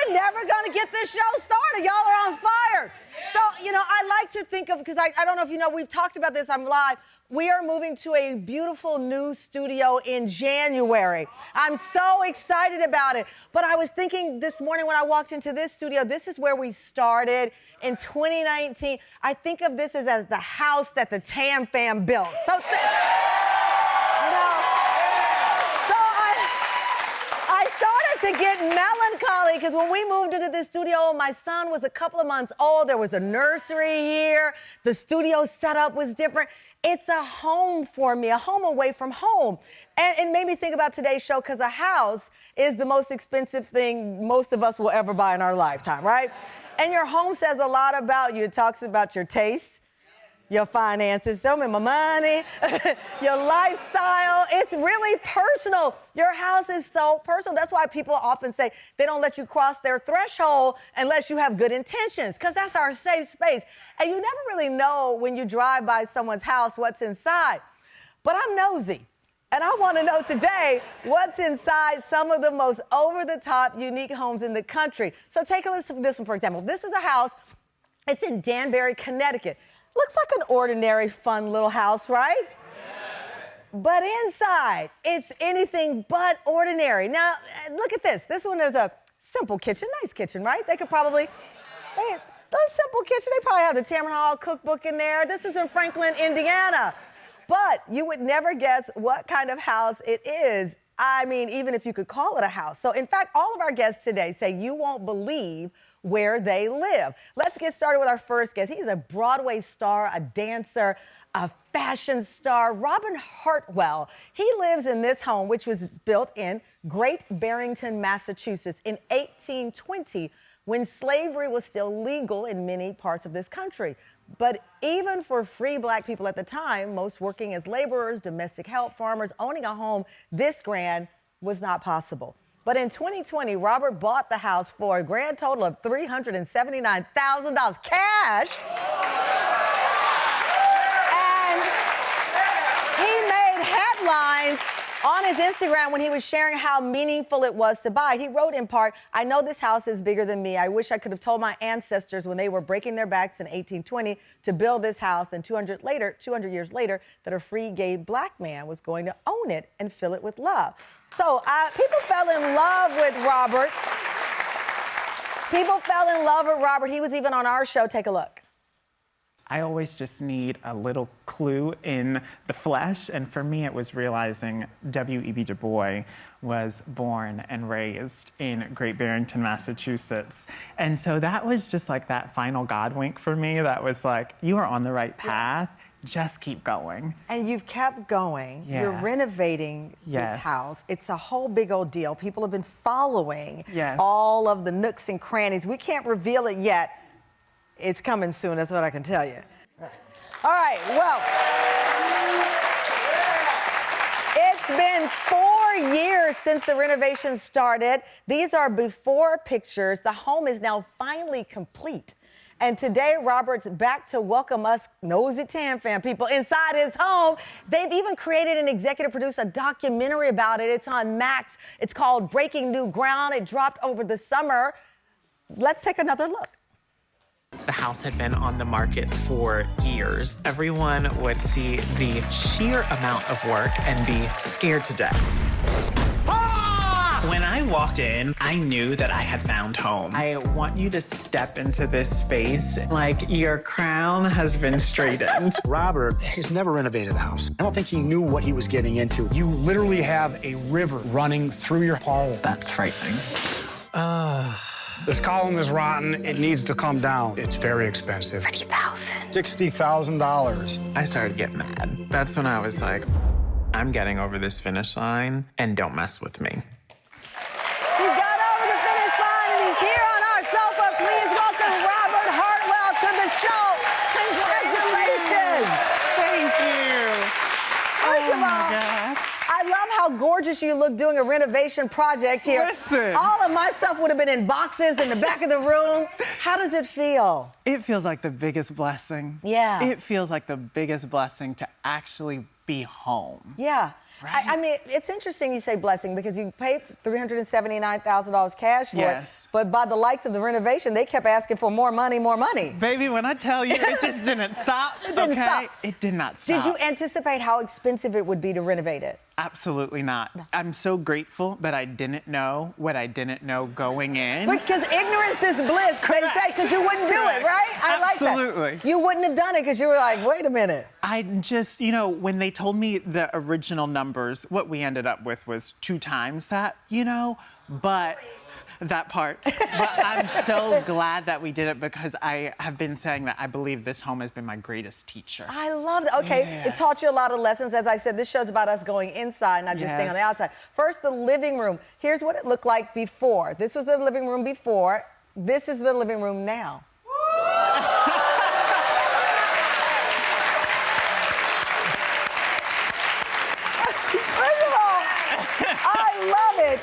We're never gonna get this show started. Y'all are on fire. So, you know, I like to think of, because I don't know if you know, we've talked about this, I'm live. We are moving to a beautiful new studio in January. I'm so excited about it. But I was thinking this morning when I walked into this studio, this is where we started in 2019. I think of this as the house that the Tam fam built. So, I started to get melancholy because when we moved into this studio, my son was a couple of months old. There was a nursery here. The studio setup was different. It's a home for me, a home away from home. And it made me think about today's show because a house is the most expensive thing most of us will ever buy in our lifetime, right? And your home says a lot about you. It talks about your taste, your finances, my money, your lifestyle. It's really personal. Your house is so personal. That's why people often say they don't let you cross their threshold unless you have good intentions, because that's our safe space. And you never really know when you drive by someone's house what's inside. But I'm nosy, and I want to know today what's inside some of the most over-the-top, unique homes in the country. So take a listen to this one, for example. This is a house. It's in Danbury, Connecticut. Looks like an ordinary, fun little house, right? Yeah. But inside, it's anything but ordinary. Now, look at this. This one is a simple kitchen, nice kitchen, right? They could probably, the simple kitchen, they probably have the Tamron Hall cookbook in there. This is in Franklin, Indiana. But you would never guess what kind of house it is. I mean, even if you could call it a house. So, in fact, all of our guests today say you won't believe where they live. Let's get started with our first guest. He's a Broadway star, a dancer, a fashion star, Robert Hartwell. He lives in this home, which was built in Great Barrington, Massachusetts in 1820, when slavery was still legal in many parts of this country. But even for free Black people at the time, most working as laborers, domestic help, farmers, owning a home this grand was not possible. But in 2020, Robert bought the house for a grand total of $379,000 cash. And he made headlines on his Instagram when he was sharing how meaningful it was to buy. He wrote in part, "I know this house is bigger than me. I wish I could have told my ancestors when they were breaking their backs in 1820 to build this house, and 200 years later, that a free gay Black man was going to own it and fill it with love." So people fell in love with Robert. People fell in love with Robert. He was even on our show. Take a look. I always just need a little clue in the flesh, and for me it was realizing W.E.B. Du Bois was born and raised in Great Barrington, Massachusetts. And so that was just like that final God wink for me. That was like, you are on the right path. Just keep going. And you've kept going. Yeah. You're renovating this house. It's a whole big old deal. People have been following all of the nooks and crannies. We can't reveal it yet. It's coming soon, that's what I can tell you. All right, well, it's been 4 years since the renovation started. These are before pictures. The home is now finally complete. And today, Robert's back to welcome us nosy Tam fam people inside his home. They've even created and executive produced a documentary about it. It's on Max. It's called Breaking New Ground. It dropped over the summer. Let's take another look. The house had been on the market for years. Everyone would see the sheer amount of work and be scared to death. When I walked in, I knew that I had found home. I want you to step into this space like your crown has been straightened. Robert has never renovated a house. I don't think he knew what he was getting into. You literally have a river running through your parlor. That's frightening. This column is rotten. It needs to come down. It's very expensive. $30,000. $60,000. I started getting mad. That's when I was like, I'm getting over this finish line, and don't mess with me. He got over the finish line, and he's here on our sofa. Please welcome Robert Hartwell to the show. Congratulations. Thank you. First of all, God. I love how gorgeous you look doing a renovation project here. Listen. All of my stuff would have been in boxes in the back of the room. How does it feel? It feels like the biggest blessing. Yeah. It feels like the biggest blessing to actually be be home. Yeah. Right? I mean, it's interesting you say blessing because you paid $379,000 cash for Yes. it. But by the likes of the renovation, they kept asking for more money, more money. Baby, when I tell you, it just didn't stop. It didn't stop. It did not stop. Did you anticipate how expensive it would be to renovate it? Absolutely not. I'm so grateful that I didn't know what I didn't know going in. Because ignorance is bliss, they say, because you wouldn't do it, right? I like that. Absolutely. You wouldn't have done it because you were like, wait a minute. I just, you know, when they told me the original numbers, what we ended up with was 2 times that, you know, but that part. But I'm so glad that we did it because I have been saying that I believe this home has been my greatest teacher. I love that. Okay, Yeah. It taught you a lot of lessons. As I said, this show's about us going inside, not just staying on the Yes. outside. First, the living room. Here's what it looked like before. This was the living room before. This is the living room now. First of all, I love it.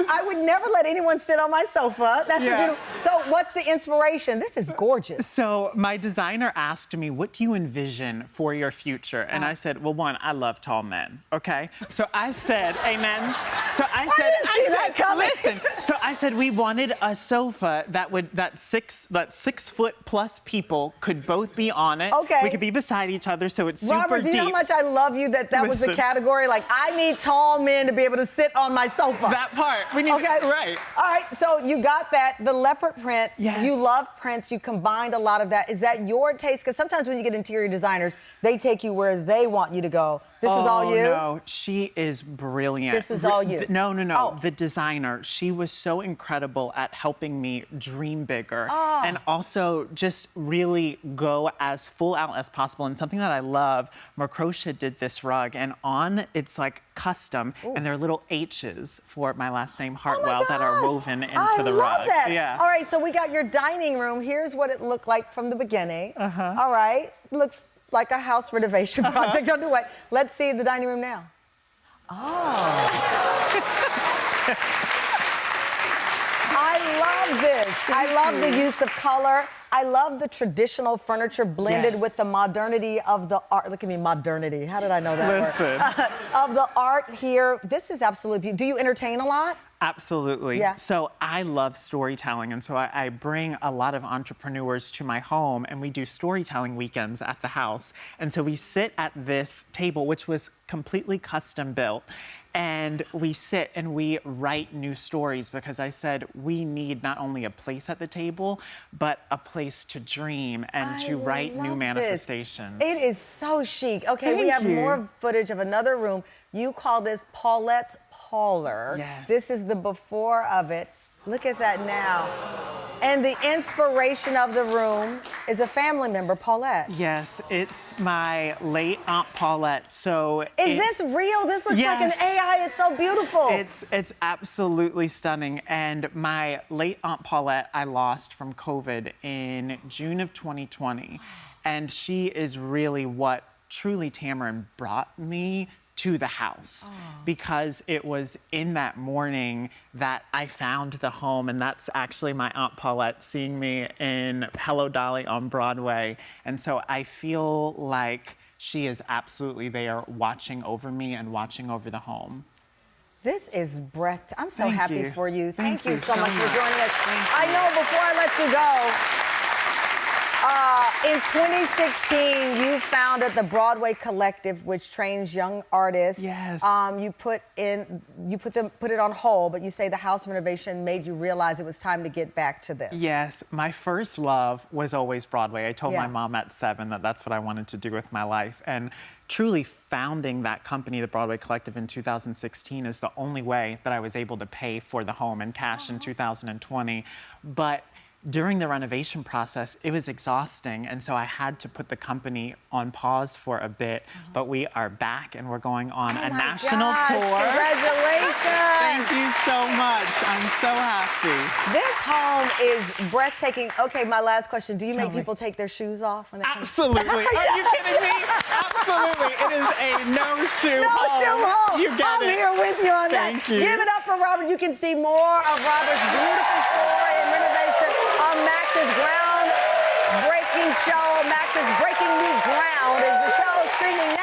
I would never let anyone sit on my sofa. That's Yeah. beautiful. So what's the inspiration? This is gorgeous. So my designer asked me, what do you envision for your future? And I said, well, one, I love tall men, okay? So I said, amen. So I didn't see that coming. listen. So I said, we wanted a sofa that 6 foot plus people could both be on it. Okay. We could be beside each other, so it's super Robert, do you deep. know how much I love you that was the Listen. category? Like, I need tall men to be able to sit on my sofa. That part. We need Okay. Right. All right, so you got that. The leopard print. Yes. You love prints. You combined a lot of that. Is that your taste? Because sometimes when you get interior designers, they take you where they want you to go. This is all you? No, she is brilliant. This was all you? No. Oh. The designer, she was so incredible at helping me dream bigger and also just really go as full out as possible. And something that I love, Mercrocia did this rug, and on it's like custom, and there are little H's for my last name Hartwell that are woven into the rug. I love that. Yeah. All right, so we got your dining room. Here's what it looked like from the beginning. All right, looks like a house renovation project underway. Let's see the dining room now. I love this. I love the use of color. I love the traditional furniture blended Yes. with the modernity of the art. Look at me, modernity. How did I know that Listen. word? Of the art here. This is absolutely beautiful. Do you entertain a lot? Absolutely. Yeah. So I love storytelling, and so I bring a lot of entrepreneurs to my home, and we do storytelling weekends at the house. And so we sit at this table, which was completely custom built, and we sit and we write new stories because I said we need not only a place at the table, but a place to dream and to write new love manifestations. This. It is so chic. Okay, we Thank have you. more footage of another room. You call this Paulette's parlor. Yes. This is the before of it. Look at that now. And the inspiration of the room is a family member, Paulette. Yes, it's my late Aunt Paulette. So Is this real? This looks Yes. like an AI. It's so beautiful. It's absolutely stunning. And my late Aunt Paulette, I lost from COVID in June of 2020. And she is really what truly Tamron brought me to the house because it was in that morning that I found the home, and that's actually my Aunt Paulette seeing me in Hello Dolly on Broadway. And so I feel like she is absolutely there watching over me and watching over the home. This is breathtaking. I'm so Thank happy you. for you. Thank you you so so much for much. joining us. Thank I you. know before I let you go, in 2016, you founded the Broadway Collective, which trains young artists. Yes. You put it on hold, but you say the house renovation made you realize it was time to get back to this. Yes, my first love was always Broadway. I told Yeah. my mom at 7 that that's what I wanted to do with my life. And truly founding that company, the Broadway Collective, in 2016 is the only way that I was able to pay for the home in cash in 2020. But during the renovation process, it was exhausting, and so I had to put the company on pause for a bit, but we are back and we're going on a national tour. Congratulations! Thank you so much. I'm so happy. This home is breathtaking. Okay, my last question. Do you make me. people take their shoes off when they come? Absolutely. Are you kidding me? Absolutely. It is a no-shoe No home. shoe home. You get I'm it. here with you on that. Thank you. Give it up for Robert. You can see more of Robert's beautiful story and renovation on Max's ground-breaking show. Max's Breaking New Ground is the show streaming